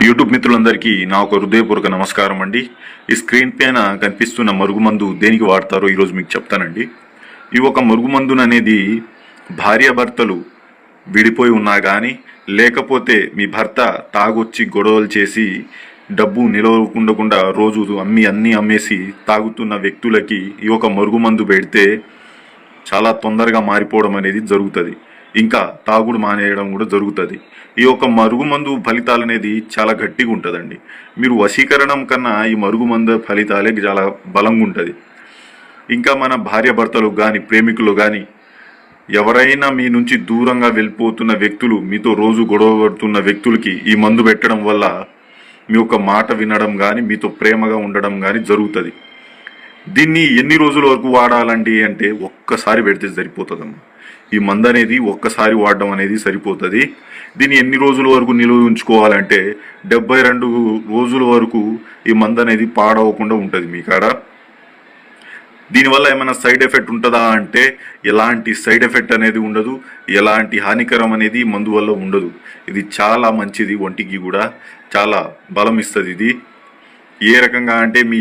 YouTube మిత్రులందరికీ నా ఒక హృదయపూర్వక నమస్కారం అండి. ఈ స్క్రీన్ పైన కనిపిస్తున్న మరుగుమందు దేనికి వాడతారో ఈరోజు మీకు చెప్తానండి. ఈ ఒక మరుగుమందును అనేది భార్యాభర్తలు విడిపోయి ఉన్నా కానీ, లేకపోతే మీ భర్త తాగొచ్చి గొడవలు చేసి డబ్బు నిలవకుండా రోజు అన్నీ అమ్మేసి తాగుతున్న వ్యక్తులకి ఈ ఒక మరుగుమందు పెడితే చాలా తొందరగా మారిపోవడం అనేది జరుగుతుంది. ఇంకా తాగుడు మానేయడం కూడా జరుగుతుంది. ఈ యొక్క మరుగుమందు ఫలితాలు అనేది చాలా గట్టిగా ఉంటుందండి. మీరు వశీకరణం కన్నా ఈ మరుగుమందు ఫలితాలే చాలా బలంగా ఉంటుంది. ఇంకా మన భార్యాభర్తలు కానీ, ప్రేమికులు కానీ, ఎవరైనా మీ నుంచి దూరంగా వెళ్ళిపోతున్న వ్యక్తులు, మీతో రోజు గొడవ పడుతున్న వ్యక్తులకి ఈ మందు పెట్టడం వల్ల మీ యొక్క మాట వినడం కానీ, మీతో ప్రేమగా ఉండడం కానీ జరుగుతుంది. దీన్ని ఎన్ని రోజుల వరకు వాడాలండి అంటే ఒక్కసారి పెడితే సరిపోతుందమ్మా. ఈ మందు అనేది ఒక్కసారి వాడడం అనేది సరిపోతుంది. దీన్ని ఎన్ని రోజుల వరకు నిలువ ఉంచుకోవాలంటే 72 రోజుల వరకు ఈ మందు అనేది పాడవకుండా ఉంటుంది మీ కాడ. దీనివల్ల ఏమైనా సైడ్ ఎఫెక్ట్ ఉంటుందా అంటే ఎలాంటి సైడ్ ఎఫెక్ట్ అనేది ఉండదు, ఎలాంటి హానికరం అనేది మందు వల్ల ఉండదు. ఇది చాలా మంచిది, ఒంటికి కూడా చాలా బలం ఇస్తుంది. ఇది ఏ రకంగా అంటే మీ